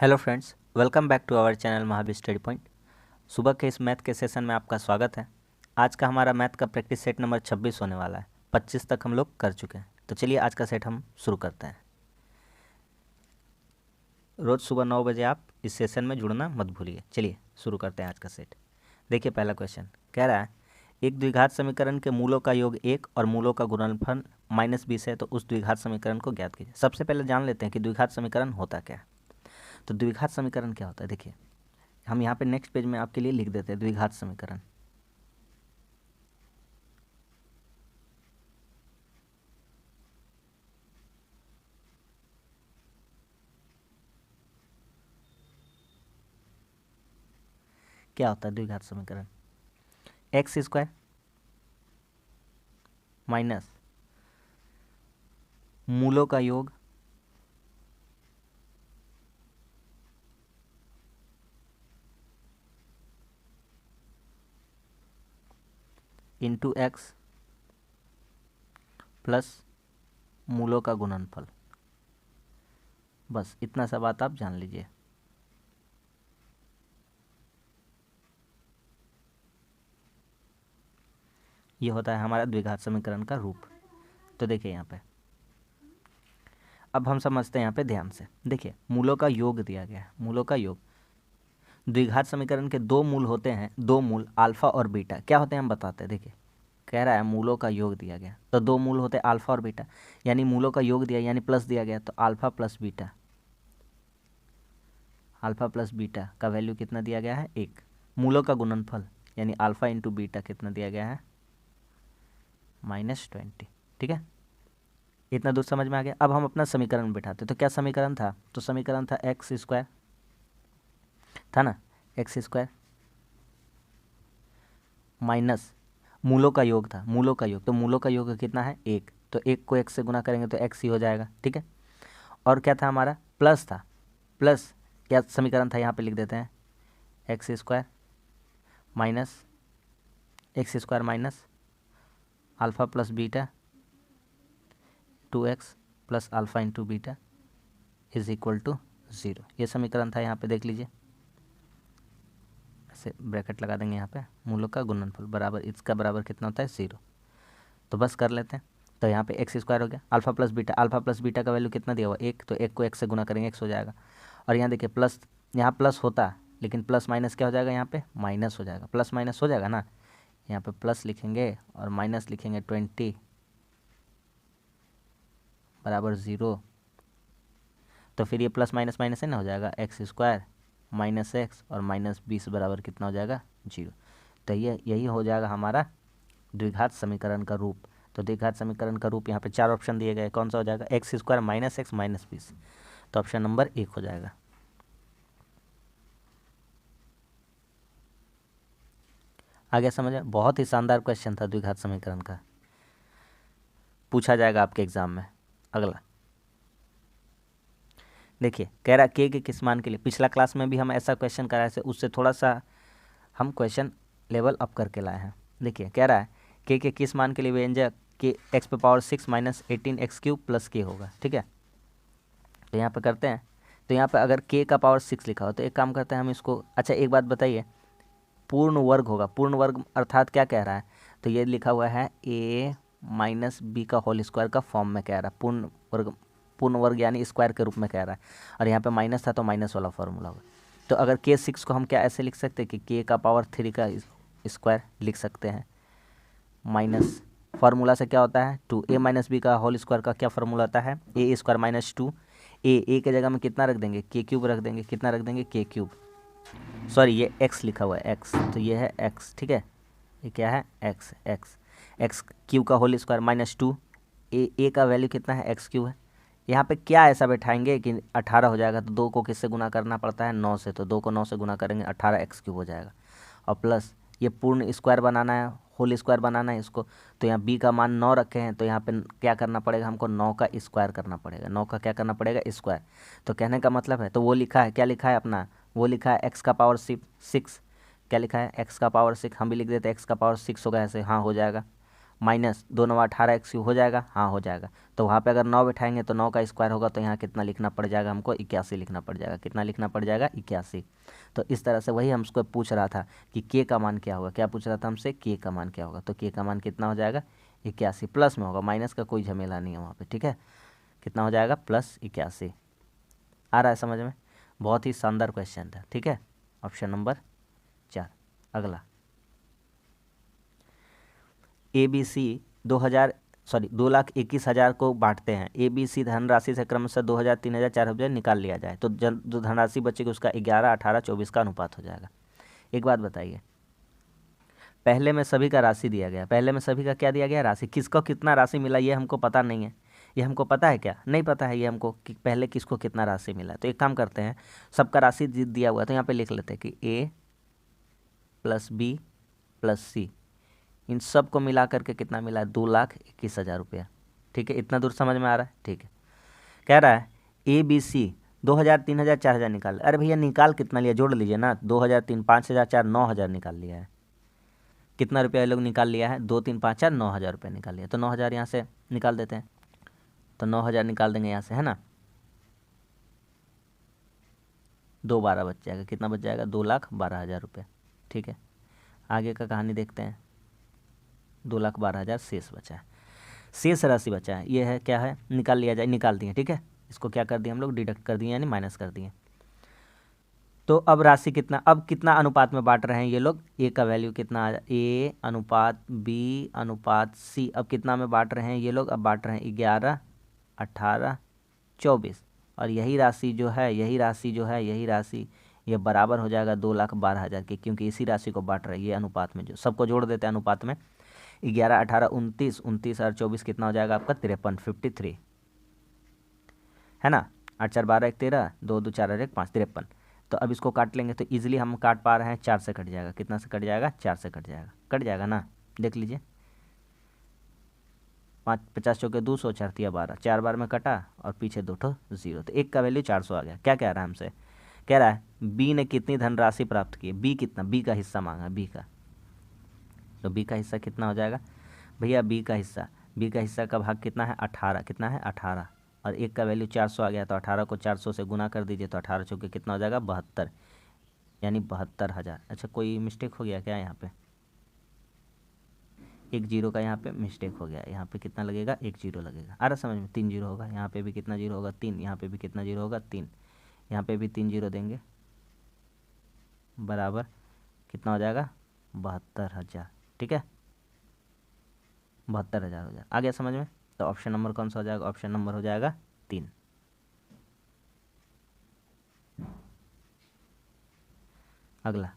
Hello friends, welcome back to our channel Mahavir study point. सुबह के इस मैथ के सेशन में आपका स्वागत है। आज का हमारा मैथ का प्रैक्टिस सेट नंबर 26 होने वाला है। 25 तक हम लोग कर चुके हैं, तो चलिए आज का सेट हम शुरू करते हैं। रोज़ सुबह 9 बजे आप इस सेशन में जुड़ना मत भूलिए। चलिए शुरू करते हैं आज का सेट। देखिए पहला क्वेश्चन कह रहा है एक द्विघात समीकरण के मूलों का योग 1 और मूलों का गुणनफल -20 है, तो उस द्विघात समीकरण को ज्ञात कीजिए। सबसे पहले जान लेते हैं कि द्विघात समीकरण होता क्या है। तो द्विघात समीकरण क्या होता है, देखिए हम यहाँ पे नेक्स्ट पेज में आपके लिए लिख देते हैं द्विघात समीकरण। क्या होता है द्विघात समीकरण? एक्स स्क्वायर माइनस मूलों का योग इंटू एक्स प्लस मूलों का गुणनफल। बस इतना सा बात आप जान लीजिए। ये होता है हमारा द्विघात समीकरण का रूप। तो देखिए यहाँ पे अब हम समझते हैं यहाँ पे ध्यान से। देखिए मूलों का योग दिया गया है। मूलों का योग, द्विघात समीकरण के दो मूल होते हैं, दो मूल अल्फा और बीटा। क्या होते हैं हम बताते हैं। देखिए कह रहा है मूलों का योग दिया गया, तो दो मूल होते हैं अल्फा और बीटा, यानी मूलों का योग दिया यानी प्लस दिया गया, तो alpha plus beta, alpha plus beta का वैल्यू कितना दिया गया है 1। मूलों का गुणनफल यानी अल्फा इंटू बीटा कितना दिया गया है -20। ठीक है, इतना दूर समझ में आ गया। अब हम अपना समीकरण में बैठाते। तो क्या समीकरण था? तो समीकरण था एक्स स्क्वायर, था ना, एक्स स्क्वायर माइनस मूलों का योग था, मूलों का योग। तो मूलों का योग कितना है 1, तो 1 को x से गुना करेंगे तो x ही हो जाएगा। ठीक है, और क्या था हमारा? प्लस था। प्लस क्या समीकरण था, यहाँ पे लिख देते हैं x square minus alpha plus beta 2x plus alpha into beta is equal to 0। ये समीकरण था। यहाँ पे देख लीजिए, ऐसे ब्रैकेट लगा देंगे यहाँ पे, मूलों का गुणनफल बराबर इसका बराबर कितना होता है 0। तो बस कर लेते हैं। तो यहाँ पे एक्स स्क्वायर हो गया, alpha plus beta, alpha plus beta का वैल्यू कितना दिया हुआ 1, तो 1 को x से गुना करेंगे x हो जाएगा। और यहाँ देखिए प्लस, यहाँ प्लस होता लेकिन प्लस माइनस क्या हो जाएगा, यहाँ पे माइनस हो जाएगा। प्लस माइनस हो जाएगा ना, यहाँ पे प्लस लिखेंगे और माइनस लिखेंगे, 20 बराबर 0। तो फिर ये प्लस माइनस माइनस है ना, हो जाएगा एक्स स्क्वायर माइनस एक्स और -20 बराबर कितना हो जाएगा 0। तो ये यही हो जाएगा हमारा द्विघात समीकरण का रूप। तो द्विघात समीकरण का रूप यहाँ पे 4 ऑप्शन दिए गए, कौन सा हो जाएगा? X square minus x minus 20। तो ऑप्शन नंबर 1 हो जाएगा। आगे समझ में? बहुत ही शानदार क्वेश्चन था द्विघात समीकरण का, पूछा जाएगा आपके एग्जाम में। अगला देखिए कह रहा के किस मान के लिए। पिछला क्लास में भी हम ऐसा क्वेश्चन कराए थे, उससे थोड़ा सा हम क्वेश्चन लेवल अप करके लाए हैं। देखिए कह रहा है के किस मान के लिए व्यंजक के एक्स पे पावर 6 माइनस 18x³ प्लस के होगा। ठीक है, तो यहाँ पे करते हैं। तो यहाँ पे अगर के का पावर 6 लिखा हो तो एक काम करते हैं हम इसको। अच्छा एक बात बताइए, पूर्ण वर्ग होगा, पूर्ण वर्ग अर्थात क्या कह रहा है? तो ये लिखा हुआ है a माइनस बी का होल स्क्वायर का फॉर्म में कह रहा है, पूर्ण वर्ग यानी स्क्वायर के रूप में कह रहा है। और यहाँ पे माइनस था तो माइनस वाला फॉर्मूला होगा। तो अगर k6 को हम क्या ऐसे लिख सकते हैं कि के का पावर 3 का स्क्वायर लिख सकते हैं, माइनस फार्मूला से क्या होता है 2, a माइनस बी का होल स्क्वायर का क्या फार्मूला होता है a स्क्वायर माइनस 2। ए के जगह में कितना रख देंगे, k³ रख देंगे। कितना रख देंगे, k³। सॉरी ये x लिखा हुआ है x, तो ये है x। ठीक है, ये क्या है x³ का होल स्क्वायर माइनस 2। ए का वैल्यू कितना है x³ है। यहाँ पे क्या ऐसा बैठाएंगे कि 18 हो जाएगा। तो 2 को किससे गुना करना पड़ता है 9 से, तो 2 को 9 से गुना करेंगे 18x³ हो जाएगा। और प्लस ये पूर्ण स्क्वायर बनाना है, होल स्क्वायर बनाना है इसको। तो यहाँ b का मान 9 रखे हैं, तो यहाँ पे क्या करना पड़ेगा हमको, 9 का स्क्वायर करना पड़ेगा। 9 का क्या करना पड़ेगा, स्क्वायर। तो कहने का मतलब है, तो वो लिखा है, क्या लिखा है अपना, वो लिखा है x का पावर 6। क्या लिखा है, x का पावर 6। हम भी लिख देते हैं x का पावर 6 होगा ऐसे, हाँ हो जाएगा। माइनस 2 9 18 x हो जाएगा, हाँ हो जाएगा। तो वहाँ पे अगर 9 बैठाएंगे तो 9 का स्क्वायर होगा, तो यहाँ कितना लिखना पड़ जाएगा हमको, 81 लिखना पड़ जाएगा। कितना लिखना पड़ जाएगा, 81। तो इस तरह से वही हमको पूछ रहा था कि के का मान क्या होगा, क्या पूछ रहा था हमसे, के का मान क्या होगा। तो के का मान कितना हो जाएगा, 81, प्लस में होगा, माइनस का कोई झमेला नहीं है वहाँ पे, ठीक है। कितना हो जाएगा, प्लस 81। आ रहा है समझ में, बहुत ही शानदार क्वेश्चन था, ठीक है। Option number 4। अगला ABC 2,21,000 को बांटते हैं। ABC धनराशि से क्रमशः 2,000, 3,000, 4,000 निकाल लिया जाए तो जो धनराशि बचेगी उसका 11, 18, 24 का अनुपात हो जाएगा। एक बात बताइए, पहले में सभी का राशि दिया गया, पहले में सभी का क्या दिया गया, राशि। किसको कितना राशि मिला ये हमको पता नहीं है। ये हमको पता है क्या, नहीं पता है ये हमको कि पहले किसको कितना राशि मिला। तो एक काम करते हैं, सबका राशि दिया हुआ है तो यहाँ पे लिख लेते हैं कि A + B + C, इन सब को मिला करके कितना मिला है, 2,21,000 रुपया। ठीक है, इतना दूर समझ में आ रहा है, ठीक है। कह रहा है ABC 2,000, 3,000, 4,000 निकाल। अरे भैया निकाल कितना लिया, जोड़ लीजिए ना, 2,000, 3, 5,000, 4, 9,000 निकाल लिया है। कितना रुपया ये लोग निकाल लिया है, 2, 3, 5, 4, 9,000 रुपया निकाल लिया। तो 9,000 यहाँ से निकाल देते हैं, तो 9,000 निकाल देंगे यहाँ से, है ना। 2 12 बच जाएगा, कितना बच जाएगा, 2,12,000 रुपये। ठीक है, आगे का कहानी देखते हैं। 2,12,000 शेष बचा है, शेष राशि बचा है, ये है क्या है, निकाल लिया जाए, निकाल दिए, ठीक है। इसको क्या कर दिए हम लोग, डिडक्ट कर दिए, यानी माइनस कर दिए। तो अब राशि कितना, अब कितना अनुपात में बांट रहे हैं ये लोग, ए का वैल्यू कितना आ जाए, A अनुपात B अनुपात C। अब कितना में बांट रहे हैं ये लोग, अब बांट रहे हैं 11, 18, 24। और यही राशि जो है, यही राशि ये बराबर हो जाएगा 2,12,000 के, क्योंकि इसी राशि को बांट रहे हैं ये अनुपात में, जो सबको जोड़ देते हैं अनुपात में। 11, 18, 29, 29 और 24 कितना हो जाएगा आपका, 53, 53, है ना। 8 4 12 1 13, 2 2 4 1 5, 53। तो अब इसको काट लेंगे तो इजीली हम काट पा रहे हैं, 4 से कट जाएगा। कितना से कट जाएगा, 4 से कट जाएगा, कट जाएगा ना, देख लीजिए। 5 50 चौके 200, 4 तिया 12, 4 बार में कटा और पीछे 2 ठो 0, तो एक का वैल्यू 400 आ गया। क्या कह रहा है हमसे, कह रहा है बी ने कितनी धनराशि प्राप्त की, बी कितना, बी का हिस्सा मांगा, बी का। तो बी का हिस्सा कितना हो जाएगा भैया, बी का हिस्सा का भाग कितना है, 18, कितना है 18, और एक का वैल्यू 400 आ गया, तो 18 को 400 से गुना कर दीजिए, तो 18 चौके कितना हो जाएगा, 72, यानी 72,000। अच्छा कोई मिस्टेक हो गया क्या यहाँ पे, एक जीरो का यहाँ पे मिस्टेक हो गया, यहाँ पे कितना लगेगा, 1 0 लगेगा। आ रहा समझ में, 3 0 होगा, यहाँ पे भी कितना जीरो होगा, 3, यहाँ पे भी कितना जीरो होगा, 3, यहाँ पे भी 3 0 देंगे, बराबर कितना हो जाएगा, 72,000। ठीक है, 72,000 हो जाएगा। आ गया समझ में। तो ऑप्शन नंबर कौन सा हो जाएगा, ऑप्शन नंबर हो जाएगा 3। अगला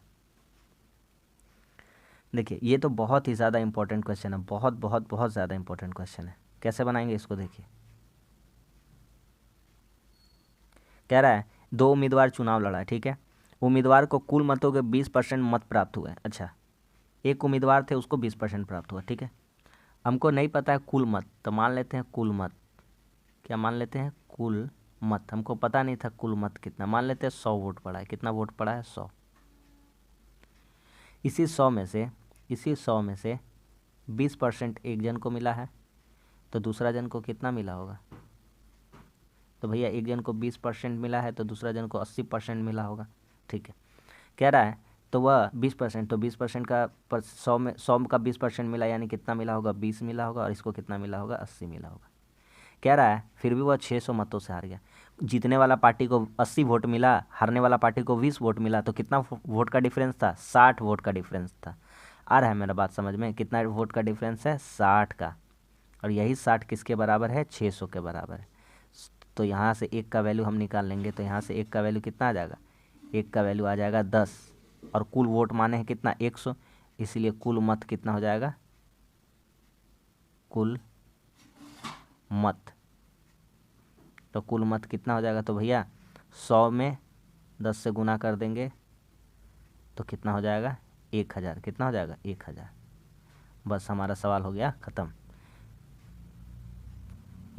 देखिए, ये तो बहुत ही ज़्यादा इंपॉर्टेंट क्वेश्चन है, बहुत बहुत बहुत ज़्यादा इंपॉर्टेंट क्वेश्चन है। कैसे बनाएंगे इसको, देखिए कह रहा है 2 उम्मीदवार चुनाव लड़ा है, ठीक है। उम्मीदवार को कुल मतों के 20% मत प्राप्त हुए। अच्छा, एक उम्मीदवार थे उसको 20% प्राप्त हुआ, ठीक है। हमको नहीं पता है कुल मत, तो मान लेते हैं कुल मत, क्या मान लेते हैं, कुल मत। हमको पता नहीं था कुल मत कितना, मान लेते हैं 100 वोट पड़ा है। कितना वोट पड़ा है, 100। इसी 100 में से 20% एक जन को मिला है, तो दूसरा जन को कितना मिला होगा। तो भैया एक जन को 20% मिला है, तो दूसरा जन को 80% मिला होगा, ठीक है। कह रहा है तो वह 20%, तो 20% का 100 का 20% मिला, यानी कितना मिला होगा, 20 मिला होगा, और इसको कितना मिला होगा, 80 मिला होगा। कह रहा है फिर भी वह 600 मतों से हार गया। जीतने वाला पार्टी को 80 वोट मिला, हारने वाला पार्टी को 20 वोट मिला, तो कितना वोट का डिफरेंस था, 60 वोट का डिफरेंस था। आ रहा है मेरा बात समझ में, कितना वोट का डिफरेंस है, 60 का। और यही 60 किसके बराबर है, 600 के बराबर है। तो यहाँ से एक का वैल्यू हम निकाल लेंगे, तो यहाँ से एक का वैल्यू कितना आ जाएगा, एक का वैल्यू आ जाएगा 10, और कुल वोट माने हैं कितना, 100, इसलिए कुल मत कितना हो जाएगा, कुल मत। तो कुल मत कितना हो जाएगा, तो भैया 100 में 10 से गुना कर देंगे तो कितना हो जाएगा, 1,000। कितना हो जाएगा, 1,000। बस हमारा सवाल हो गया ख़त्म।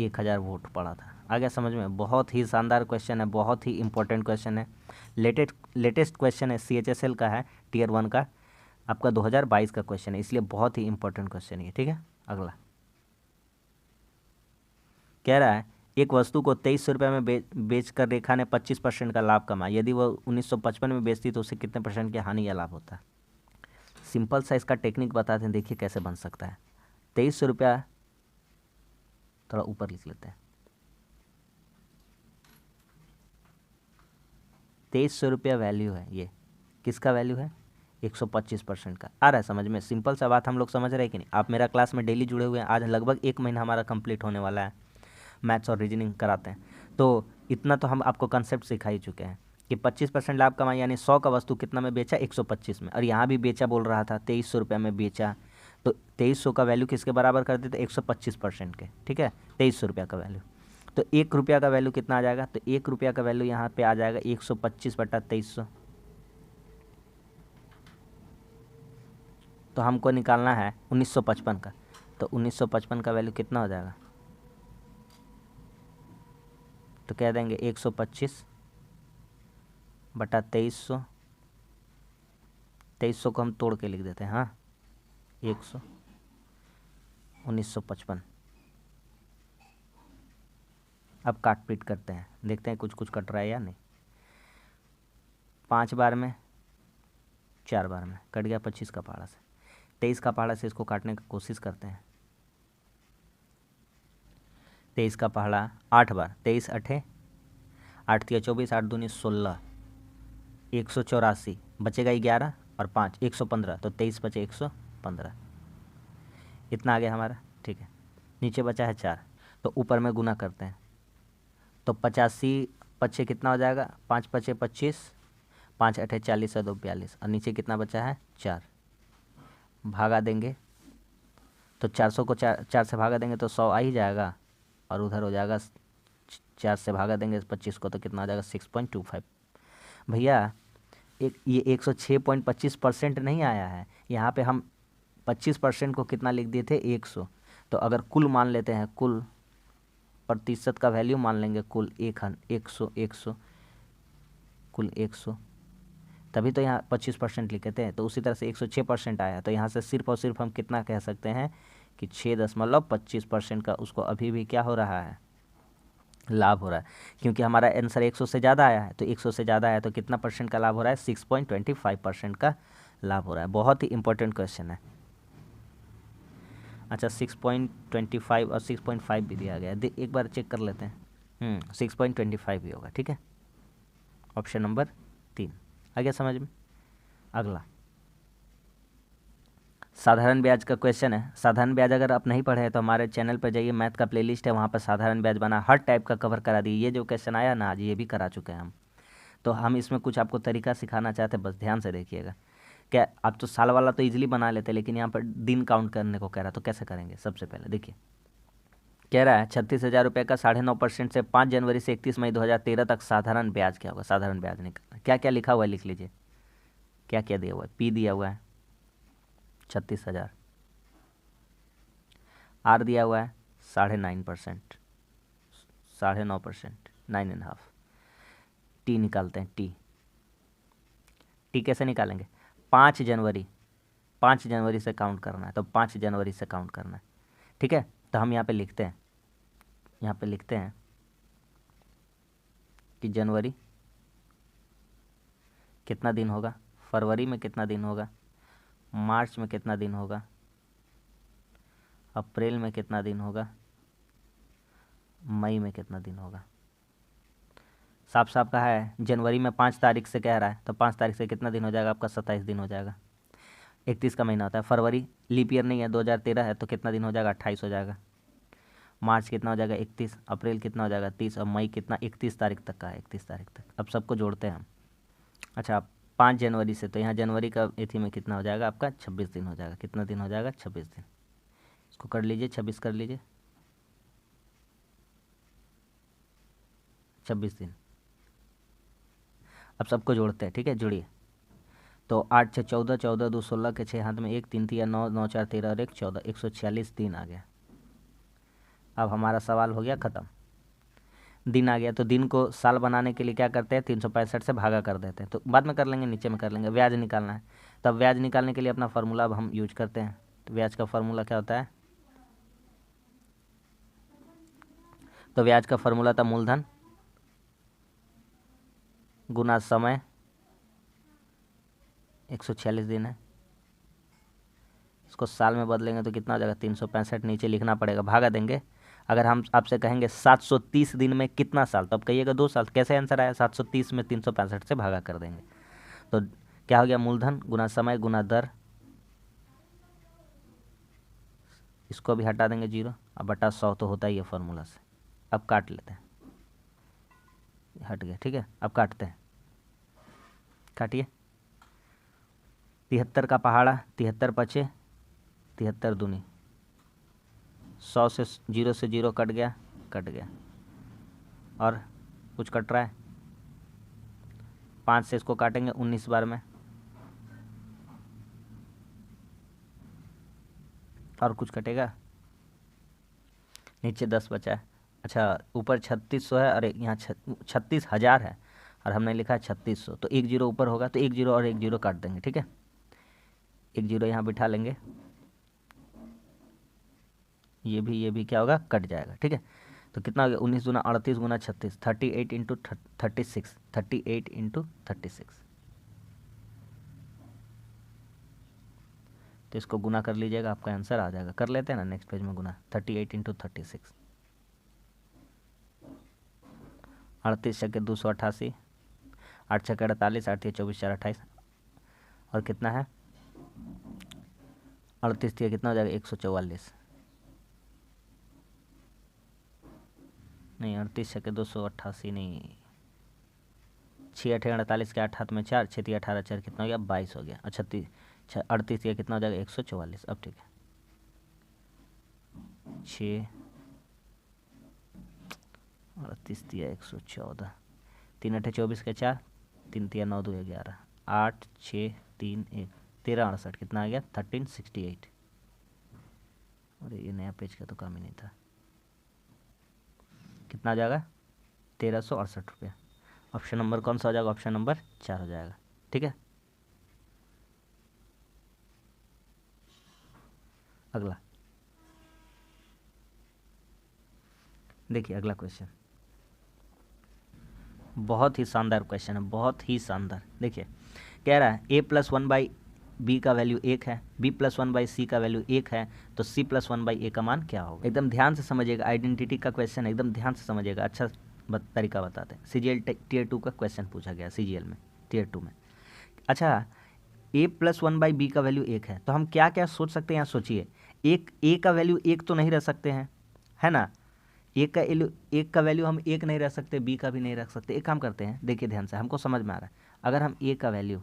1,000 वोट पड़ा था। आ गया समझ में, बहुत ही शानदार क्वेश्चन है, बहुत ही इंपॉर्टेंट क्वेश्चन है। लेटेस्ट क्वेश्चन है, CHSL का है, Tier 1 का, आपका 2022 का क्वेश्चन है, इसलिए बहुत ही इंपॉर्टेंट क्वेश्चन है, ठीक है। अगला कह रहा है एक वस्तु को 2300 रुपये में बेच कर रेखा ने 25% का लाभ कमाया। यदि वह 1955 में बेचती तो उसे कितने % की हानि या लाभ होता है। सिंपल सा इसका टेक्निक बताते हैं, देखिए कैसे बन सकता है। 2300 रुपया, थोड़ा ऊपर लिख लेते हैं, 2300 रुपया वैल्यू है। ये किसका वैल्यू है? 125% का। आ रहा है समझ में? सिंपल सा बात हम लोग समझ रहे हैं कि नहीं? आप मेरा क्लास में डेली जुड़े हुए हैं, आज लगभग 1 महीना हमारा कंप्लीट होने वाला है, मैथ्स और रीजनिंग कराते हैं। तो इतना तो हम आपको कंसेप्ट सिखा ही चुके हैं कि 25% लाभ कमाया, यानी 100 का वस्तु कितना में बेचा? 125 में। और यहाँ भी बेचा बोल रहा था, 2300 रुपये में बेचा, तो 2300 का वैल्यू किसके बराबर कर देते? 125% के, ठीक है, 2300 रुपया का वैल्यू। तो 1 रुपया का वैल्यू कितना आ जाएगा? तो 1 रुपया का वैल्यू यहाँ पे आ जाएगा 125/2300। तो हमको निकालना है 1955 का, तो 1955 का वैल्यू कितना हो जाएगा? तो कह देंगे 125/2300। 2300 को हम तोड़ के लिख देते हैं, हाँ, 1955। अब काट पीट करते हैं, देखते हैं कुछ कुछ कट रहा है या नहीं। 5 बार में, 4 बार में कट गया 25 का पहाड़ा से। 23 का पहाड़ा से इसको काटने की कोशिश करते हैं। 23 का पहाड़ा 8 बार, 23 8 8 3 24, 8 दूनी 16, 184, बचेगा 11 और 5 115, तो 23 बचे 115। इतना आ गया हमारा, ठीक है। नीचे बचा है 4, तो ऊपर में गुना करते हैं, तो 85 पच्चे कितना हो जाएगा? 5 पचे 25, 5 8 40 और 2 42, और नीचे कितना बचा है? 4। भागा देंगे तो 400 को 4 से भागा देंगे तो 100 आ ही जाएगा, और उधर हो जाएगा 4 से भागा देंगे 25 को तो कितना हो जाएगा? 6.25। भैया ये 106.25% नहीं आया है, यहाँ पे हम 25% को कितना लिख दिए थे? 100। तो अगर कुल मान लेते हैं, कुल प्रतिशत का वैल्यू मान लेंगे, कुल 100 कुल 100, तभी तो यहाँ 25% लिखे थे। तो उसी तरह से 106% आया, तो यहाँ से सिर्फ और सिर्फ हम कितना कह सकते हैं कि 6.25% का उसको अभी भी क्या हो रहा है? लाभ हो रहा है, क्योंकि हमारा आंसर 100 से ज़्यादा आया है। तो 100 से ज़्यादा आया तो कितना % का लाभ हो रहा है? 6.25% का लाभ हो रहा है। बहुत ही इंपॉर्टेंट क्वेश्चन है। अच्छा, 6.25 और 6.5 भी दिया गया है, एक बार चेक कर लेते हैं। 6.25 भी होगा, ठीक है। ऑप्शन नंबर 3 आ गया समझ में। अगला साधारण ब्याज का क्वेश्चन है। साधारण ब्याज अगर आप नहीं पढ़े हैं तो हमारे चैनल पर जाइए, मैथ का प्लेलिस्ट है, वहाँ पर साधारण ब्याज बना, हर टाइप का कवर करा दिए। ये जो क्वेश्चन आया ना आज, ये भी करा चुके हैं हम। तो हम इसमें कुछ आपको तरीका सिखाना चाहते हैं, बस ध्यान से देखिएगा। क्या आप तो साल वाला तो इजीली बना लेते, लेकिन यहाँ पर दिन काउंट करने को कह रहा, तो कैसे करेंगे? सबसे पहले देखिए, कह रहा है 36,000 रुपये का 9.5% से 5 जनवरी से 31 मई 2013 तक साधारण ब्याज क्या होगा? साधारण ब्याज निकालना। क्या क्या लिखा हुआ है लिख लीजिए, क्या क्या दिया हुआ है। पी दिया हुआ है 36,000, आर दिया हुआ है 9.5%, 9.5%, 9.5। टी निकालते हैं, टी कैसे निकालेंगे? 5 जनवरी से काउंट करना है, तो 5 जनवरी से काउंट करना है, ठीक है। तो हम यहाँ पे लिखते हैं, कि जनवरी कितना दिन होगा, फरवरी में कितना दिन होगा, मार्च में कितना दिन होगा, अप्रैल में कितना दिन होगा, मई में कितना दिन होगा। साफ साफ कहा है, जनवरी में 5 तारीख से कह रहा है, तो 5 तारीख से कितना दिन हो जाएगा आपका? 27 दिन हो जाएगा। 31 का महीना होता है। फरवरी लीप ईयर नहीं है, 2013 है, तो कितना दिन हो जाएगा? 28 हो जाएगा। मार्च कितना हो जाएगा? 31। अप्रैल कितना हो जाएगा? 30। और मई कितना? 31 तारीख तक का है, 31 तारीख तक। अब सबको जोड़ते हैं हम। अच्छा, 5 जनवरी से, तो यहाँ जनवरी का इथी में कितना हो जाएगा आपका? 26 दिन हो जाएगा। कितना दिन हो जाएगा? 26 दिन। इसको कर लीजिए, 26 कर लीजिए, 26 दिन। अब सबको जोड़ते हैं, ठीक है, जुड़िए। तो 8 6 14, 14 2 16 के 6 हाथ में 1 3 3 9 9 4 13 और 1 14, 146 दिन आ गया। अब हमारा सवाल हो गया ख़त्म। दिन आ गया, तो दिन को साल बनाने के लिए क्या करते हैं? 365 से भागा कर देते हैं, तो बाद में कर लेंगे, नीचे में कर लेंगे। ब्याज निकालना है, तब ब्याज निकालने के लिए अपना फार्मूला अब हम यूज करते हैं। तो ब्याज का फार्मूला क्या होता है? तो ब्याज का फॉर्मूला था मूलधन गुना समय, 146 दिन है। इसको साल में बदलेंगे तो कितना हो जाएगा, 365 नीचे लिखना पड़ेगा, भागा देंगे। अगर हम आपसे कहेंगे 730 दिन में कितना साल, तो अब कहिएगा 2 साल। कैसे आंसर आया, 730 में 365 से भागा कर देंगे। तो क्या हो गया, मूलधन गुना समय गुना दर, इसको भी हटा देंगे 0, अब बटा 100 तो होता ही है फॉर्मूला से। अब काट लेते हैं, हट गया, ठीक है। अब काटते हैं, काटिए। 73 का पहाड़ा, 73 पचे 73 दूनी, 100 से 0 से 0 कट गया, कट गया। और कुछ कट रहा है, 5 से इसको काटेंगे 19 बार में, और कुछ कटेगा, नीचे 10 बचा है। अच्छा, ऊपर 3600 है, अरे यहाँ 36,000 है और हमने लिखा है 3600, तो 1 0 ऊपर होगा, तो 1 0 और 1 0 काट देंगे, ठीक है। 1 0 यहाँ बिठा लेंगे, ये भी क्या होगा, कट जाएगा, ठीक है। तो कितना हो गया, 19 दूना 38 गुना 36, 38 इंटू 36, 38 इंटू 36। तो इसको गुना कर लीजिएगा, आपका आंसर आ जाएगा। कर लेते हैं ना नेक्स्ट पेज में गुना, 38 इंटू 36, 38 छक्के 288, 8 छक्के 48, 8 24 4 28, और कितना है 38 थी, कितना हो जाएगा 144, नहीं 38 छक्के 288 नहीं, 6 8 48 के 8 हाथ में 4, 6 18 4 कितना हो गया 22 हो गया। अच्छा 38 या कितना हो जाएगा 144। अब ठीक है, 6 38 दिया 114, 3 8 24 के 4, 3 3 9 2 11, 8 6 3 1 13 68, कितना आ गया 1368। अरे ये नया पेज का तो काम ही नहीं था, कितना आ जाएगा 1368 रुपया। ऑप्शन नंबर कौन सा हो जाएगा, ऑप्शन नंबर 4 हो जाएगा, ठीक है। अगला देखिए, अगला क्वेश्चन बहुत ही शानदार क्वेश्चन है, बहुत ही शानदार। देखिए कह रहा है a+1/b का वैल्यू 1 है, b+1/c का वैल्यू 1 है, तो c+1/a का मान क्या होगा। एकदम ध्यान से समझिएगा, आइडेंटिटी का क्वेश्चन है, एकदम ध्यान से समझिएगा। अच्छा तरीका बताते हैं, CGL Tier 2 का क्वेश्चन पूछा गया, CGL में Tier 2 में। अच्छा, a+1/b का वैल्यू 1 है, तो हम क्या क्या सोच सकते हैं, यहाँ सोचिए। एक a का वैल्यू 1 तो नहीं रह सकते हैं, है ना। एक का वैल्यू हम 1 नहीं रख सकते, b का भी नहीं रख सकते। एक काम करते हैं, देखिए ध्यान से, हमको समझ में आ रहा है। अगर हम a का वैल्यू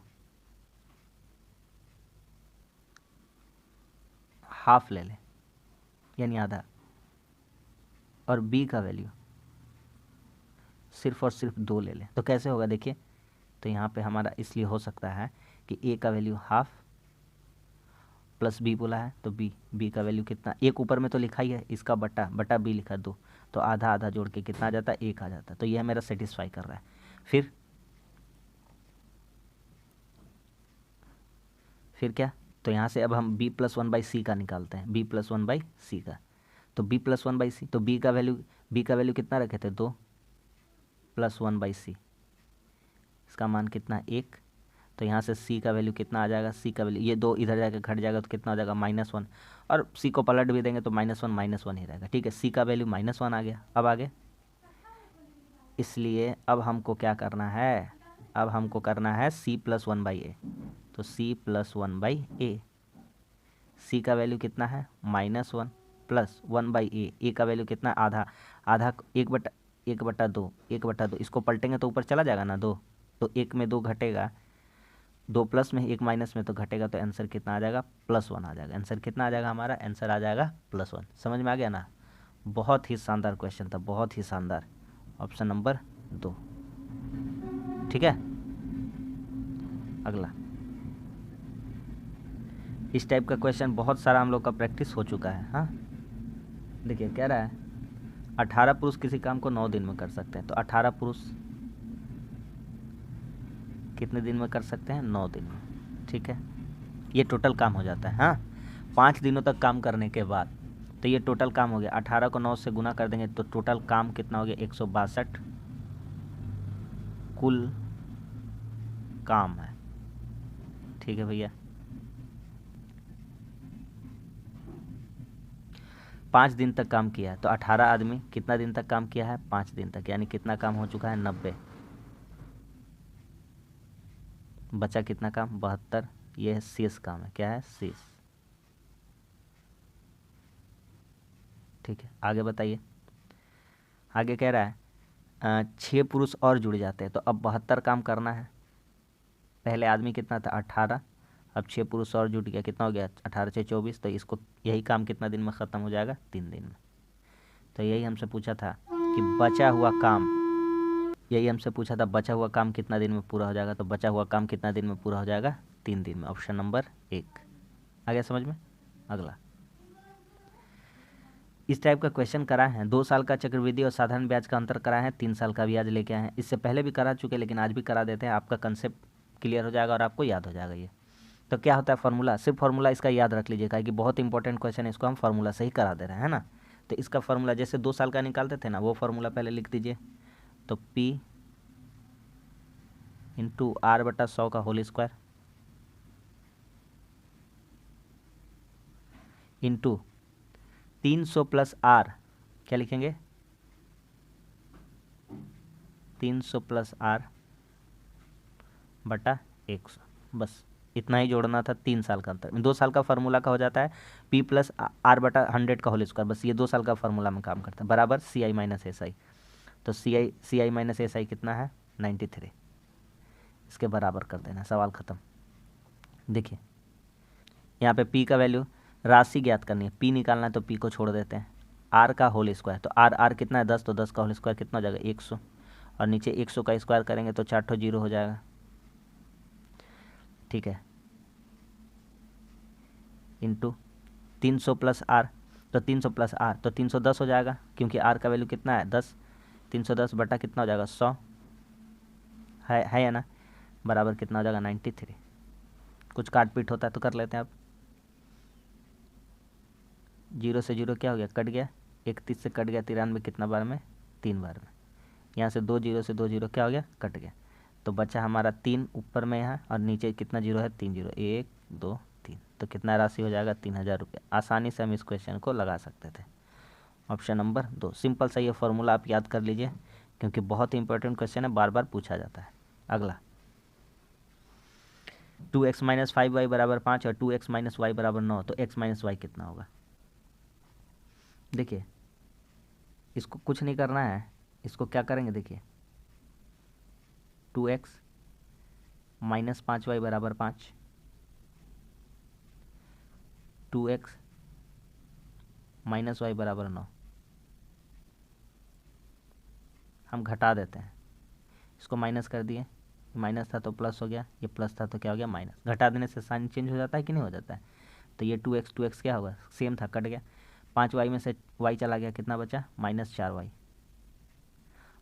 हाफ ले लें, यानी आधा, और b का वैल्यू सिर्फ और सिर्फ 2 ले लें, तो कैसे होगा देखिए। तो यहाँ पे हमारा इसलिए हो सकता है कि a का वैल्यू हाफ प्लस b बोला है, तो b का वैल्यू कितना, 1 ऊपर में तो लिखा ही है, इसका बटा b लिखा 2, तो आधा आधा जोड़ के कितना आ जाता है 1 आ जाता है। तो यह मेरा सेटिस्फाई कर रहा है। फिर क्या, तो यहाँ से अब हम b+1/c का निकालते हैं, b+1/c का, तो b+1/c, तो b का वैल्यू कितना रखे थे 2 + 1/c, इसका मान कितना 1, तो यहाँ से c का वैल्यू कितना आ जाएगा, c का वैल्यू ये 2 इधर जाकर घट जाएगा, तो कितना हो जाएगा -1, और c को पलट भी देंगे तो -1 ही रहेगा, ठीक है। c का वैल्यू -1 आ गया। अब आगे, इसलिए अब हमको क्या करना है, अब हमको करना है c+1/a, तो c+1/a, c का वैल्यू कितना है -1 प्लस 1/a, a का वैल्यू कितना, आधा, 1/2, इसको पलटेंगे तो ऊपर चला जाएगा ना 2, तो 1 में 2 घटेगा, 2 प्लस में 1 माइनस में तो घटेगा, तो आंसर कितना आ जाएगा +1 आ जाएगा। आंसर कितना आ जाएगा हमारा, आंसर आ जाएगा +1। समझ में आ गया ना, बहुत ही शानदार क्वेश्चन था, बहुत ही शानदार। ऑप्शन नंबर 2, ठीक है। अगला, इस टाइप का क्वेश्चन बहुत सारा हम लोग का प्रैक्टिस हो चुका है। हाँ देखिए कह रहा है 18 पुरुष किसी काम को 9 दिन में कर सकते हैं, तो 18 पुरुष कितने दिन में कर सकते हैं, 9 दिन में, ठीक है। ये टोटल काम हो जाता है। हाँ 5 दिनों तक काम करने के बाद, तो ये टोटल काम हो गया। 18 को 9 से गुना कर देंगे तो टोटल काम कितना हो गया 162 कुल काम है। ठीक है भैया, 5 दिन तक काम किया है। तो 18 आदमी कितना दिन तक काम किया है 5 दिन तक, यानी कितना काम हो चुका है 90। बचा कितना काम 72, ये है शेष काम है। क्या है शेष। ठीक है, आगे बताइए। आगे कह रहा है 6 पुरुष और जुड़ जाते हैं तो अब 72 काम करना है। पहले आदमी कितना था 18, अब 6 पुरुष और जुट गया, कितना हो गया 18 से 24। तो इसको यही काम कितना दिन में ख़त्म हो जाएगा 3 दिन में। तो यही हमसे पूछा था कि बचा हुआ काम, यही हमसे पूछा था बचा हुआ काम कितना दिन में पूरा हो जाएगा। तो बचा हुआ काम कितना दिन में पूरा हो जाएगा 3 दिन में। ऑप्शन नंबर 1 आ गया समझ में। अगला इस टाइप का क्वेश्चन करा है। 2 साल का चक्रवृद्धि और साधारण ब्याज का अंतर करा है, 3 साल का ब्याज लेके आए हैं। इससे पहले भी करा चुके लेकिन आज भी करा देते हैं, आपका कंसेप्ट क्लियर हो जाएगा और आपको याद हो जाएगा ये। तो क्या होता है फार्मूला, सिर्फ फार्मूला इसका याद रख लीजिएगा कि बहुत इंपॉर्टेंट क्वेश्चन है, इसको हम फार्मूला से ही करा दे रहे हैं ना। तो इसका फार्मूला जैसे 2 साल का निकालते थे ना, वो फार्मूला पहले लिख दीजिए। तो P इंटू R/100 का whole square into 300 plus R, क्या लिखेंगे 300 प्लस R बटा 100। बस इतना ही जोड़ना था। 3 साल का अंतर, 2 साल का फार्मूला का हो जाता है P प्लस R बटा 100 का होल स्क्वायर। बस ये 2 साल का फार्मूला में काम करता है, बराबर CI माइनस SI। तो CI माइनस SI कितना है 93, इसके बराबर कर देना, सवाल ख़त्म। देखिए यहाँ पे P का वैल्यू, राशि ज्ञात करनी है, P निकालना है तो P को छोड़ देते हैं। R का होल स्क्वायर, तो R कितना है 10, तो 10 का होल स्क्वायर कितना हो जाएगा 100, और नीचे 100 का स्क्वायर करेंगे तो 4 ठो 0 हो जाएगा। ठीक है, इंटू 300 प्लस R, तो 300 प्लस R तो 310 हो जाएगा, क्योंकि R का वैल्यू कितना है 10। 310 बटा कितना हो जाएगा 100 है या ना, बराबर कितना हो जाएगा 93। कुछ काट पीट होता है तो कर लेते हैं आप। 0 से 0 क्या हो गया कट गया, 31 से कट गया 93, कितना बार में 3 बार में। यहाँ से 2 0 से 2 0 क्या हो गया कट गया, तो बचा हमारा 3 ऊपर में यहाँ, और नीचे कितना 0 है 3 0, 1 2 3, तो कितना राशि हो जाएगा 3000 रुपये। आसानी से हम इस क्वेश्चन को लगा सकते थे। ऑप्शन नंबर 2 सिंपल सा ये फॉर्मूला आप याद कर लीजिए, क्योंकि बहुत ही इंपॉर्टेंट क्वेश्चन है, बार बार पूछा जाता है। अगला 2x माइनस 5y बराबर 5 और 2x माइनस वाई बराबर 9, तो x माइनस वाई कितना होगा। देखिए इसको कुछ नहीं करना है, इसको क्या करेंगे देखिए 2x माइनस 5y बराबर 5, 2x माइनस वाई बराबर 9। हम घटा देते हैं, इसको माइनस कर दिए, माइनस था तो प्लस हो गया, ये प्लस था तो क्या हो गया माइनस। घटा देने से साइन चेंज हो जाता है कि नहीं हो जाता है। तो ये 2x क्या होगा सेम था, कट गया। 5y में से y चला गया, कितना बचा माइनस 4y,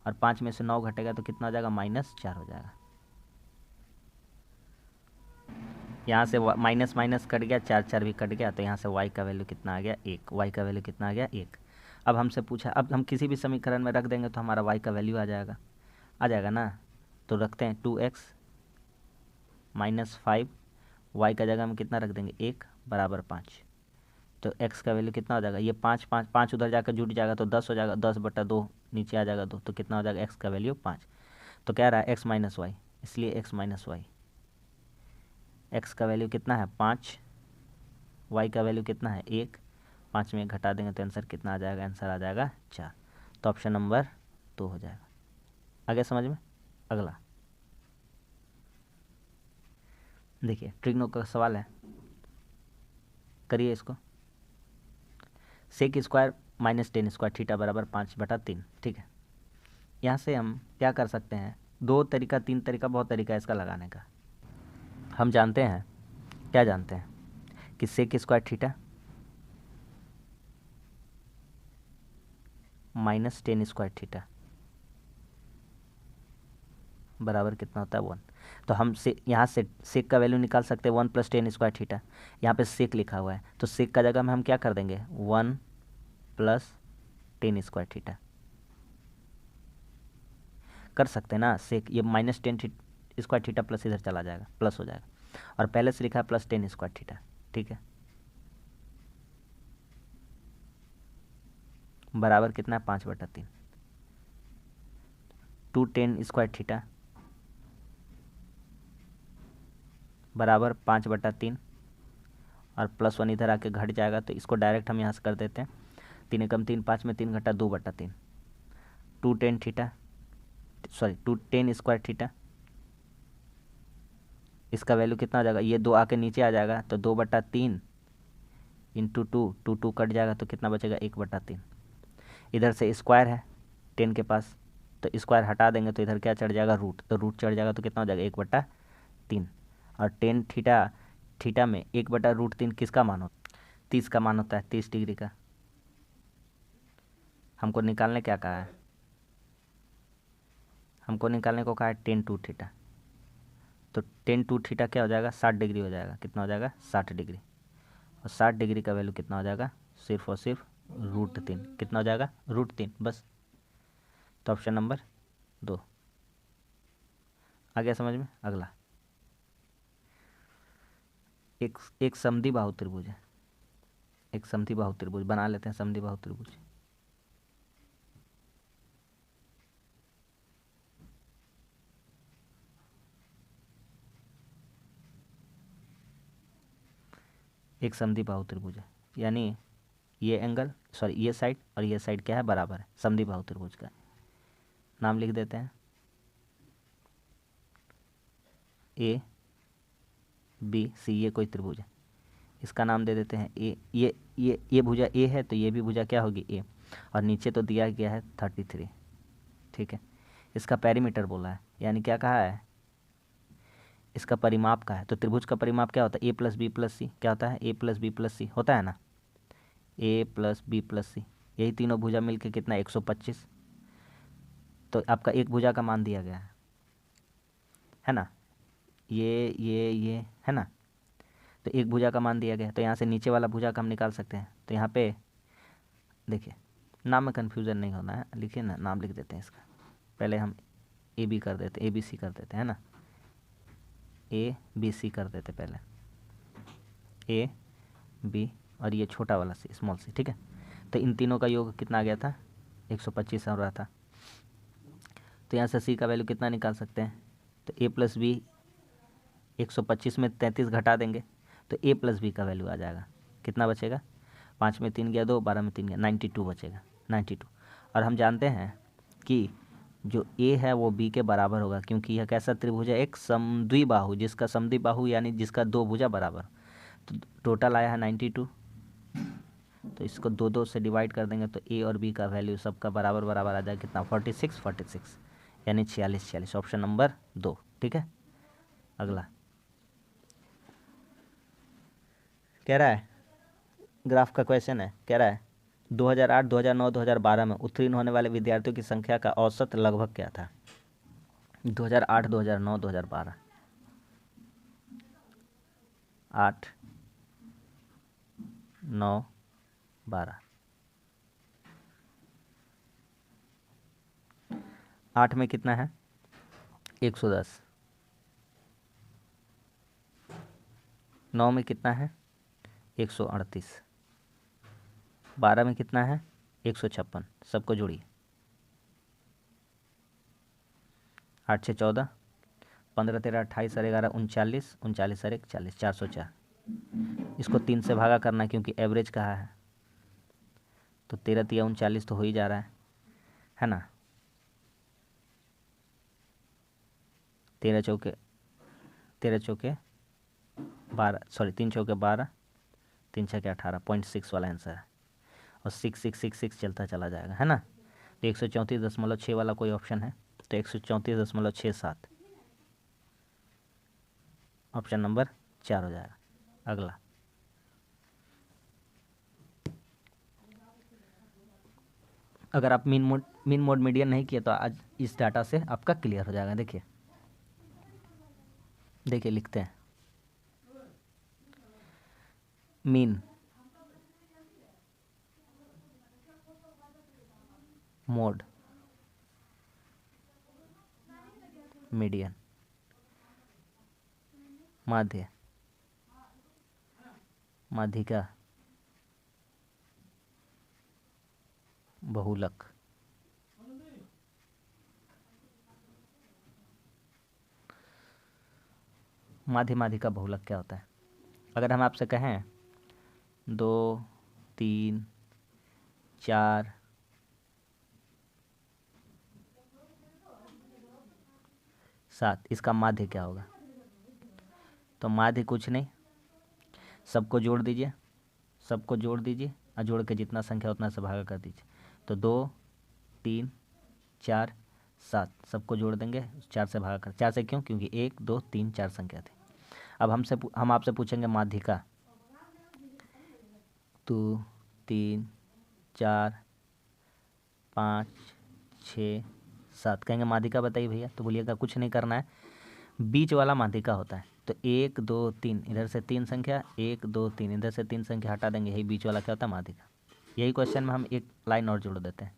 और 5 में से 9 घटेगा तो कितना हो जाएगा माइनस 4 हो जाएगा। यहाँ से माइनस माइनस कट गया, 4 4 भी कट गया, तो यहाँ से y का वैल्यू कितना आ गया 1, y का वैल्यू कितना आ गया 1। अब हमसे पूछा, अब हम किसी भी समीकरण में रख देंगे तो हमारा y का वैल्यू आ जाएगा ना। तो रखते हैं 2x माइनस 5, y का जगह में कितना रख देंगे 1 बराबर 5, तो x का वैल्यू कितना हो जाएगा, ये 5 5 5 उधर जाकर जुट जाएगा तो 10 हो जाएगा, 10 बटा 2 नीचे आ जाएगा 2, तो कितना हो जाएगा x का वैल्यू 5। तो कह रहा है x माइनस वाई, इसलिए x माइनस वाई, x का वैल्यू कितना है 5, y का वैल्यू कितना है 1, 5 में घटा देंगे तो आंसर कितना आ जाएगा, आंसर आ जाएगा 4। तो ऑप्शन नंबर 2 हो जाएगा। आगे समझ में। अगला देखिए ट्रिग्नो का सवाल है, करिए इसको। Sec square minus tan square theta बराबर 5/3। ठीक है, यहाँ से हम क्या कर सकते हैं, 2 तरीका 3 तरीका, बहुत तरीका है इसका लगाने का। हम जानते हैं, क्या जानते हैं कि sec square theta minus tan square theta बराबर कितना होता है 1। तो हम से यहाँ से सेक का वैल्यू निकाल सकते हैं 1 प्लस टेन स्क्वायर थीटा। यहाँ पे सेक लिखा हुआ है तो सेक का जगह में हम क्या कर देंगे 1 प्लस टेन स्क्वायर थीटा। कर सकते हैं ना सेक, ये minus tan square theta plus इधर चला जाएगा, प्लस हो जाएगा, और पहले से लिखा है प्लस टेन स्क्वायर थीटा। ठीक है, बराबर कितना है 5/3, 2 टेन स्क्वायर थीटा बराबर 5/3, और +1 इधर आके घट जाएगा, तो इसको डायरेक्ट हम यहाँ से कर देते हैं। 3 एकम 3, 5 में 3 घटा 2/3, 2 tan theta, sorry 2 ten square theta. इसका वैल्यू कितना हो जाएगा, ये 2 आके नीचे आ जाएगा, तो 2/3 इंटू 2, 2 कट जाएगा, तो कितना बचेगा 1/3। इधर से स्क्वायर है 10 के पास, तो स्क्वायर हटा देंगे तो इधर क्या चढ़ जाएगा रूट, तो रूट चढ़ जाएगा, तो कितना हो जाएगा 1/3। और टेन थीटा, थीटा में 1/√3 किसका मान होता है, 30 का मान होता है, 30 डिग्री का। हमको निकालने क्या कहा है, हमको निकालने को कहा है tan2 थीटा, तो tan2 थीटा क्या हो जाएगा 60 डिग्री हो जाएगा, कितना हो जाएगा 60 डिग्री, और 60 डिग्री का वैल्यू कितना हो जाएगा सिर्फ और सिर्फ √3, कितना हो जाएगा √3 बस। तो ऑप्शन नंबर 2 आ गया समझ में। अगला एक समद्विबाहु त्रिभुज है, एक समद्विबाहु त्रिभुज बना लेते हैं, समद्विबाहु त्रिभुज। एक समद्विबाहु त्रिभुज है, यानी ये एंगल, सॉरी ये साइड और ये साइड क्या है बराबर है, समद्विबाहु त्रिभुज का नाम लिख देते हैं ABC, ये कोई त्रिभुज है, इसका नाम दे देते हैं ए। ये भुजा ए है, तो ये भी भुजा क्या होगी ए, और नीचे तो दिया गया है 33। ठीक है, इसका पेरीमीटर बोला है, यानी क्या कहा है, इसका परिमाप का है। तो त्रिभुज का परिमाप क्या होता है, A+B+C, क्या होता है A+B+C होता है ना, A+B+C, यही तीनों भुजा मिलके कितना 125। तो आपका एक भुजा का मान दिया गया है ना, ये है ना, तो एक भुजा का मान दिया गया, तो यहाँ से नीचे वाला भुजा का हम निकाल सकते हैं। तो यहाँ पे देखिए, नाम में कन्फ्यूज़न नहीं होना है, लिखिए ना, नाम लिख देते हैं इसका, पहले हम AB कर देते, ABC कर देते हैं ना, ABC कर देते पहले, AB और ये छोटा वाला सी, स्मॉल सी। ठीक है, तो इन तीनों का योग कितना आ गया था 125 हो रहा था। तो यहाँ से C का वैल्यू कितना निकाल सकते हैं, तो A+B 125 में 33 घटा देंगे, तो A+B का वैल्यू आ जाएगा, कितना बचेगा 5 में 3 गया 2, 12 में 3 गया 92 बचेगा, 92। और हम जानते हैं कि जो A है वो B के बराबर होगा, क्योंकि यह कैसा त्रिभुज है, एक समद्विबाहु, जिसका समद्विबाहु यानी जिसका दो भुजा बराबर, तो टोटल आया है 92। तो इसको 2 से डिवाइड कर देंगे, तो A और B का वैल्यू सबका बराबर बराबर आ जाएगा, कितना 46 यानी 46। Option number 2। ठीक है, अगला कह रहा है, ग्राफ का क्वेश्चन है, कह रहा है 2008, 2009, 2012 में उत्तीर्ण होने वाले विद्यार्थियों की संख्या का औसत लगभग क्या था। 2008, 2009, 2012, 8, 9, 12। 8 में कितना है 110, 9 में कितना है 138, 12 में कितना है 156, सबको जोड़िए, 8 से 14, 15 13 28 और 11 39, 39 और 1 40, 404। इसको 3 से भागा करना है, क्योंकि एवरेज कहा है, तो 13 तिया 39 तो हो ही जा रहा है ना, 13 चौके 12, सॉरी 3 चौके 12, 3 छके 18, 0.6 वाला आंसर है, और 6666 चलता चला जाएगा, है ना। तो 134.6 वाला कोई ऑप्शन है, तो 134.67 ऑप्शन नंबर 4 हो जाएगा। अगला अगर आप मीन मोड मीडियन नहीं किए तो आज इस डाटा से आपका क्लियर हो जाएगा। देखिए लिखते हैं, मीन मोड, मीडियन, माध्य, माध्यिका, बहुलक। माध्य, माध्यिका, बहुलक क्या होता है? अगर हम आपसे कहें 2, 3, 4, 7, इसका माध्य क्या होगा? तो माध्य कुछ नहीं, सबको जोड़ दीजिए, सबको जोड़ दीजिए और जोड़ के जितना संख्या उतना से भागा कर दीजिए। तो 2, 3, 4, 7 सबको जोड़ देंगे 4 से भागा कर। 4 से क्यों? क्योंकि 1, 2, 3, 4 संख्या थी। अब हम आपसे पूछेंगे माध्यिका। 2, 3, 4, 5, 6, 7 कहेंगे माध्यिका बताइए भैया। तो बोलिएगा कुछ नहीं करना है, बीच वाला माध्यिका होता है। तो 1, 2, 3 इधर से 3 संख्या, 1, 2, 3 इधर से 3 संख्या हटा देंगे, यही बीच वाला क्या होता है? माध्यिका। यही क्वेश्चन में हम एक लाइन और जोड़ देते हैं,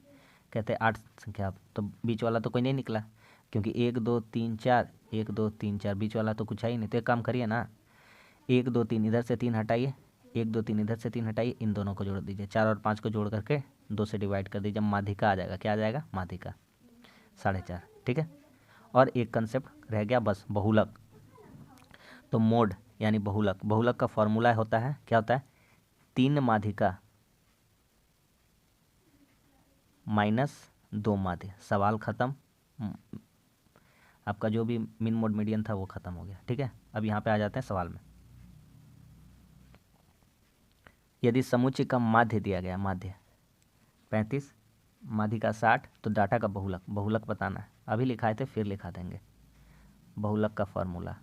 कहते हैं 8 संख्या, तो बीच वाला तो कोई नहीं निकला, क्योंकि 1, 2, 3, 4, 1, 2, 3, 4 बीच वाला तो कुछ है ही नहीं। तो एक काम करिए ना, 1, 2, 3 इधर से 3 हटाइए, 1, 2, 3 इधर से 3 हटाइए, इन दोनों को जोड़ दीजिए, 4 और 5 को जोड़ करके 2 से डिवाइड कर दीजिए, माध्यिका आ जाएगा। क्या आ जाएगा? माध्यिका 4.5। ठीक है। और एक कंसेप्ट रह गया बस, बहुलक। तो मोड यानी बहुलक, बहुलक का फॉर्मूला होता है, क्या होता है? 3 माध्यिका माइनस 2 माध्य। सवाल ख़त्म, आपका जो भी मिन मोड मीडियन था वो ख़त्म हो गया। ठीक है। अब यहाँ पे आ जाते हैं सवाल में। यदि समुच्चय का माध्य दिया गया, माध्य 35, माध्यिका 60, तो डाटा का बहुलक, बहुलक बताना है। अभी लिखाए थे फिर लिखा देंगे। बहुलक का फॉर्मूला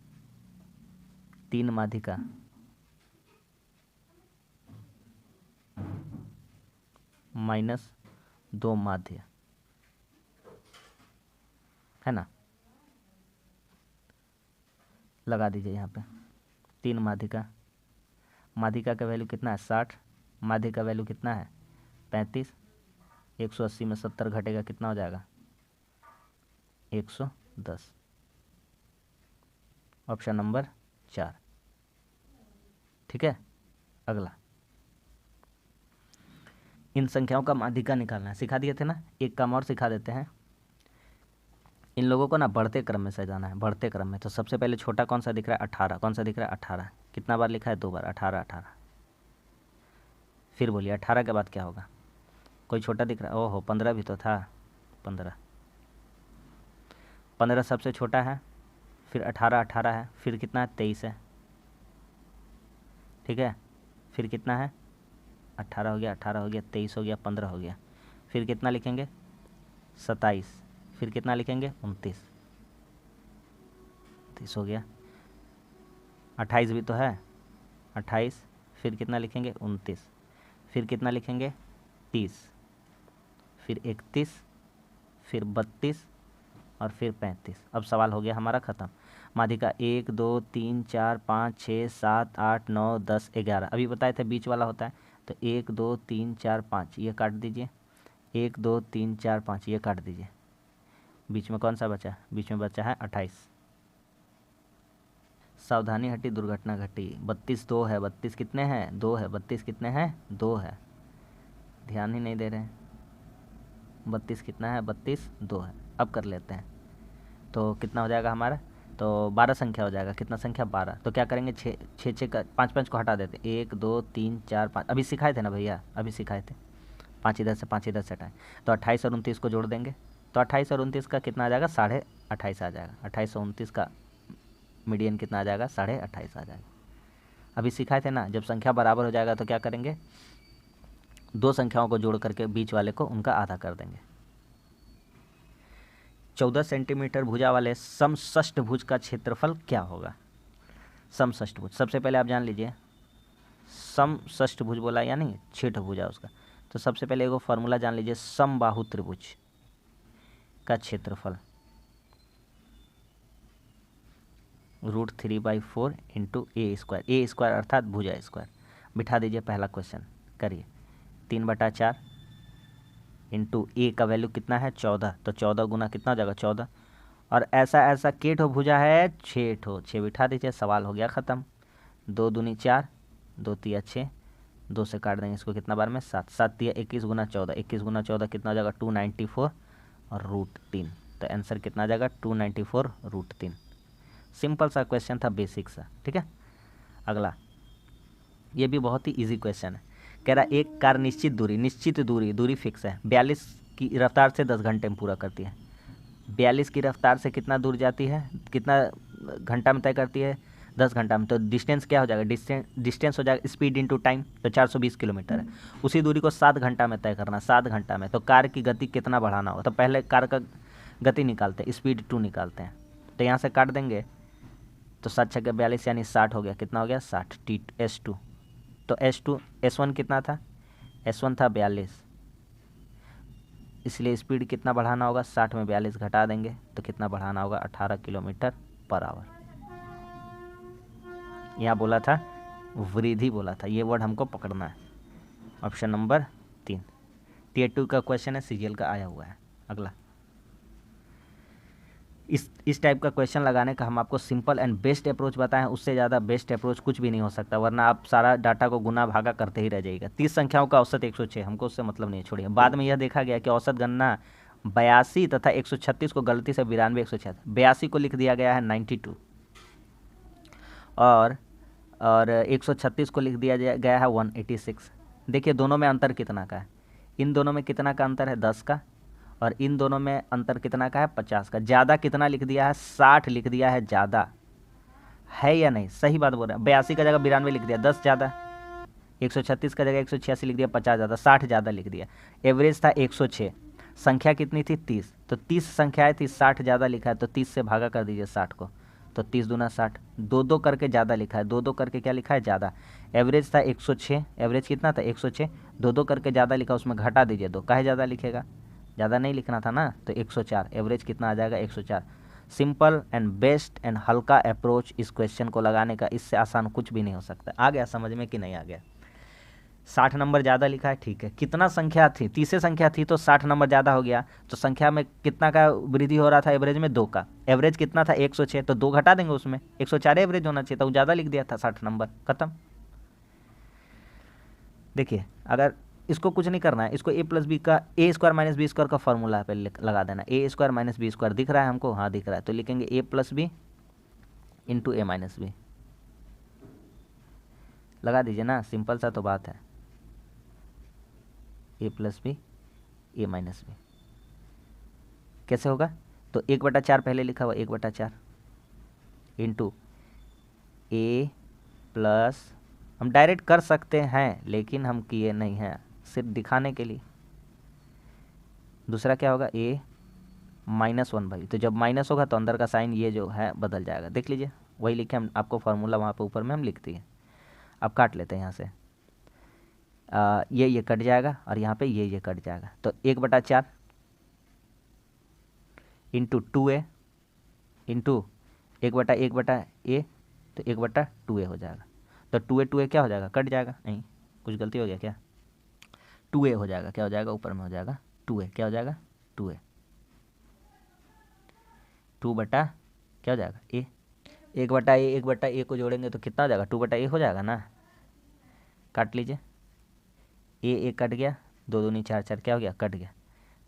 3 माध्यिका माइनस 2 माध्य, है ना? लगा दीजिए यहाँ पे 3 माध्यिका, माध्यिका का वैल्यू कितना है? 60, माध्य का वैल्यू कितना है? 35, 180 में 70 घटेगा, कितना हो जाएगा? 110। Option number 4। ठीक है। अगला, इन संख्याओं का माध्यिका निकालना है। सिखा दिए थे ना, एक काम और सिखा देते हैं। इन लोगों को ना बढ़ते क्रम में सजाना है, बढ़ते क्रम में। तो सबसे पहले छोटा कौन सा दिख रहा है? 18। कौन सा दिख रहा है? 18। कितना बार लिखा है? 2 बार। 18, 18। फिर बोलिए 18 के बाद क्या होगा? कोई छोटा दिख रहा है? ओहो, 15 भी तो था। 15, 15 सबसे छोटा है। फिर 18, 18 है। फिर कितना है? 23 है। ठीक है। फिर कितना है? 18 हो गया, 18 हो गया, 23 हो गया, 15 हो गया। फिर कितना लिखेंगे? 27। फिर कितना लिखेंगे? 29। 30 हो गया। 28 भी तो है, 28। फिर कितना लिखेंगे? 29। फिर कितना लिखेंगे? 30। फिर 31, फिर 32 और फिर 35। अब सवाल हो गया हमारा ख़त्म। माध्यिका 1, 2, 3, 4, 5, 6, 7, 8, 9, 10, 11। अभी बताए थे बीच वाला होता है। तो 1, 2, 3, 4, 5 ये काट दीजिए, 1, 2, 3, 4, 5 ये काट दीजिए। बीच में कौन सा बचा? बीच में बचा है 28। सावधानी हटी दुर्घटना घटी। 32 2 है, 32 कितने हैं? 2 है। 32 कितने हैं? 2 है। ध्यान ही नहीं दे रहे हैं। 32 कितना है? 32 2 है। अब कर लेते हैं। तो कितना हो जाएगा हमारा? तो 12 संख्या हो जाएगा। कितना संख्या? 12। तो क्या करेंगे? 6 6 6 का 5 5 को हटा देते। 1, 2, 3, 4, 5 अभी सिखाए थे ना भैया, अभी सिखाए थे। 5 इधर से 5 इधर से हटाएँ। तो 28 और 29 को जोड़ देंगे। तो 28 और 29 का कितना आ जाएगा? 28.5 आ जाएगा। 28 और 29 का मीडियन कितना आ जाएगा? 28.5 आ जाएगा। अभी सिखाए थे ना, जब संख्या बराबर हो जाएगा तो क्या करेंगे? 2 संख्याओं को जोड़ करके बीच वाले को उनका आधा कर देंगे। 14 सेंटीमीटर भुजा वाले समषष्ठभुज का क्षेत्रफल क्या होगा? समषष्ठभुज, सबसे पहले आप जान लीजिए, समषष्ठभुज बोला यानी 6 भुजा उसका। तो सबसे पहले एगो फार्मूला जान लीजिए, समबाहु त्रिभुज का क्षेत्रफल √3/4 इंटू ए स्क्वायर। ए स्क्वायर अर्थात भुजा स्क्वायर। बिठा दीजिए पहला क्वेश्चन, करिए। 3/4 इंटू ए का वैल्यू कितना है 14, तो 14 गुना कितना हो जाएगा 14। और ऐसा ऐसा के ठो भुजा है 6 ठो, 6 बिठा दीजिए, सवाल हो गया ख़त्म। 2 दूनी 4, 2 तिया 6, 2 से काट देंगे इसको, कितना बार में 7, 7 तिया 21 गुना 14, 21 गुना 14 कितना हो जाएगा 294 और √3। तो आंसर कितना आ जाएगा 294 √3। सिंपल सा क्वेश्चन था, बेसिक सा, ठीक है। अगला, ये भी बहुत ही इजी क्वेश्चन है। कह रहा एक कार निश्चित दूरी फिक्स है, 42 की रफ्तार से 10 घंटे में पूरा करती है। 42 की रफ्तार से कितना दूर जाती है, कितना घंटा में तय करती है 10 घंटा में। तो डिस्टेंस क्या हो जाएगा, डिस्टेंस हो जाएगा स्पीड इंटू टाइम, तो 420 किलोमीटर है। उसी दूरी को 7 घंटा में तय करना, 7 घंटा में। तो कार की गति कितना बढ़ाना होगा, तो पहले कार का गति निकालते हैं, स्पीड 2 निकालते हैं। तो यहाँ से काट देंगे, तो 7 छक्के 42 यानी 60 हो गया, कितना हो गया 60 S2। तो S1 कितना था, S1 था 42, इसलिए स्पीड कितना बढ़ाना होगा, 60 में 42 घटा देंगे तो कितना बढ़ाना होगा 18 किलोमीटर पर आवर। यहाँ बोला था वृद्धि बोला था, ये वर्ड हमको पकड़ना है। ऑप्शन नंबर 3 Tier 2 का क्वेश्चन है, सीजीएल का आया हुआ है। अगला, इस टाइप का क्वेश्चन लगाने का हम आपको सिंपल एंड बेस्ट अप्रोच बताएं, उससे ज़्यादा बेस्ट अप्रोच कुछ भी नहीं हो सकता, वरना आप सारा डाटा को गुना भागा करते ही रह जाइएगा। 30 संख्याओं का औसत 106, हमको उससे मतलब नहीं, छोड़िए। बाद में यह देखा गया कि औसत गणना 82 तथा 136 को गलती से 92 176, 82 को लिख दिया गया है 92 और 136 को लिख दिया गया है 186। देखिए दोनों में अंतर कितना का है, इन दोनों में कितना का अंतर है 10 का, और इन दोनों में अंतर कितना का है 50 का। ज़्यादा कितना लिख दिया है 60 लिख दिया है, ज़्यादा है या नहीं, सही बात बोल रहे हैं। 82 का जगह 92 लिख दिया, 10 ज़्यादा। 136 का जगह 186 लिख दिया, 50 ज़्यादा, 60 ज़्यादा लिख दिया। एवरेज था 106, संख्या कितनी थी 30, तो 30 संख्याएँ थी, 60 ज़्यादा लिखा है, तो 30 से भागा कर दीजिए 60 को, तो 30 दूना 60, 2 करके ज़्यादा लिखा है, 2 करके क्या लिखा है ज़्यादा। एवरेज था 106, एवरेज कितना था 106, 2 करके ज़्यादा लिखा, उसमें घटा दीजिए 2, काहे ज़्यादा लिखेगा, ज़्यादा नहीं लिखना था ना, तो 104, एवरेज कितना आ जाएगा 104। सिंपल एंड बेस्ट एंड हल्का अप्रोच इस क्वेश्चन को लगाने का, इससे आसान कुछ भी नहीं हो सकता। आ गया समझ में कि नहीं आ गया। 60 नंबर ज़्यादा लिखा है, ठीक है। कितना संख्या थी, 30 संख्या थी तो 60 नंबर ज़्यादा हो गया, तो संख्या में कितना का वृद्धि हो रहा था, एवरेज में 2 का। एवरेज कितना था 106, तो 2 घटा देंगे, उसमें 104 एवरेज होना चाहिए, तो ज़्यादा लिख दिया था 60 नंबर, खत्म। देखिए अगर इसको कुछ नहीं करना है, इसको a+b का a² - b² का फॉर्मूला पे लगा देना। a² - b² दिख रहा है हमको, हाँ दिख रहा है, तो लिखेंगे a+b इंटू a-b, लगा दीजिए ना, सिंपल सा तो बात है। a+b a-b कैसे होगा, तो 1/4 पहले लिखा हुआ 1/4 इंटू a प्लस, हम डायरेक्ट कर सकते हैं लेकिन हम किए नहीं हैं, सिर्फ दिखाने के लिए। दूसरा क्या होगा a-1/, तो जब माइनस होगा तो अंदर का साइन ये जो है बदल जाएगा, देख लीजिए वही लिखे हम, आपको फार्मूला वहाँ पे ऊपर में हम लिखते हैं। अब काट लेते हैं यहाँ से, ये कट जाएगा और यहाँ पे ये कट जाएगा, तो 1/4 इंटू 2a इंटू 1/1/a, तो 1/2a हो जाएगा। तो 2a क्या हो जाएगा, कट जाएगा, नहीं कुछ गलती हो गया क्या, 2a हो जाएगा, क्या हो जाएगा ऊपर में हो जाएगा 2a, क्या हो जाएगा 2a, 2 बटा क्या हो जाएगा a, 1/a को जोड़ेंगे तो कितना हो जाएगा 2/a हो जाएगा ना। काट लीजिए, a कट गया, 2 दूनी 4 4 क्या हो गया, कट गया,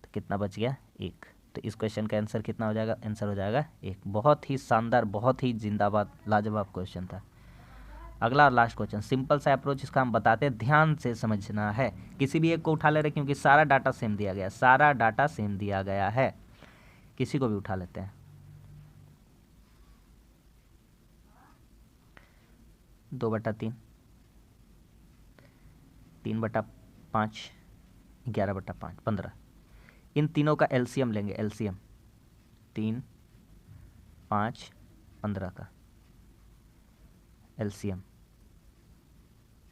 तो कितना बच गया 1। तो इस क्वेश्चन का आंसर कितना हो जाएगा, आंसर हो जाएगा 1। बहुत ही शानदार, बहुत ही जिंदाबाद लाजवाब क्वेश्चन था। अगला और लास्ट क्वेश्चन, सिंपल सा अप्रोच इसका हम बताते हैं, ध्यान से समझना है। किसी भी एक को उठा ले रहे क्योंकि सारा डाटा सेम दिया गया है, सारा डाटा सेम दिया गया है, किसी को भी उठा लेते हैं। 2/3, 3/5, 11/5, 15। इन तीनों का एलसीएम लेंगे, एलसीएम 3, 5, 15 का एलसीएम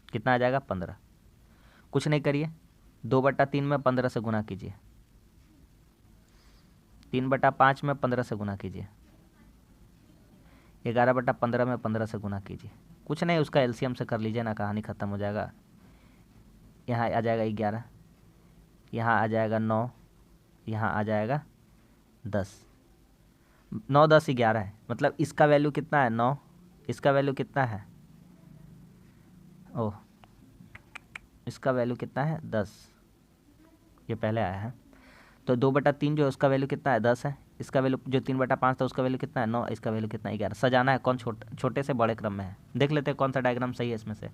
कितना आ जाएगा 15। कुछ नहीं करिए, 2/3 में 15 से गुना कीजिए, 3/5 में 15 से गुना कीजिए, 11/15 में 15 से गुना कीजिए, कुछ नहीं उसका एलसीएम से कर लीजिए ना, कहानी ख़त्म हो जाएगा। यहाँ आ जाएगा 11, यहाँ आ जाएगा 9, यहाँ आ जाएगा 10, 9 10 11 है, मतलब इसका वैल्यू कितना है 9, इसका वैल्यू कितना है, ओह इसका वैल्यू कितना है 10, ये पहले आया है। तो 2/3 जो है उसका वैल्यू कितना है 10 है, इसका वैल्यू जो 3/5 था उसका वैल्यू कितना है 9, इसका वैल्यू कितना है 11। सजाना है कौन छोटे से बड़े क्रम में है, देख लेते हैं कौन सा डायग्राम सही है इसमें से।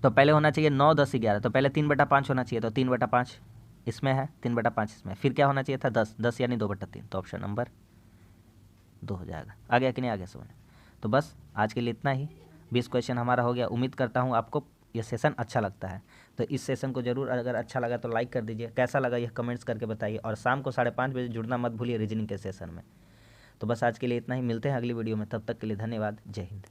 तो पहले होना चाहिए 9 10 11, तो पहले 3/5 होना चाहिए, तो 3/5 इसमें है, 3/5 इसमें, फिर क्या होना चाहिए था 10, 10 यानी 2/3, तो ऑप्शन नंबर 2 हो जाएगा। आ गया कि नहीं आ गया समझ? तो बस आज के लिए इतना ही, 20 क्वेश्चन हमारा हो गया। उम्मीद करता हूँ आपको ये सेशन अच्छा लगता है, तो इस सेशन को जरूर अगर अच्छा लगा तो लाइक कर दीजिए, कैसा लगा यह कमेंट्स करके बताइए, और शाम को 5:30 बजे जुड़ना मत भूलिए रीजनिंग के सेशन में। तो बस आज के लिए इतना ही, मिलते हैं अगली वीडियो में, तब तक के लिए धन्यवाद, जय हिंद।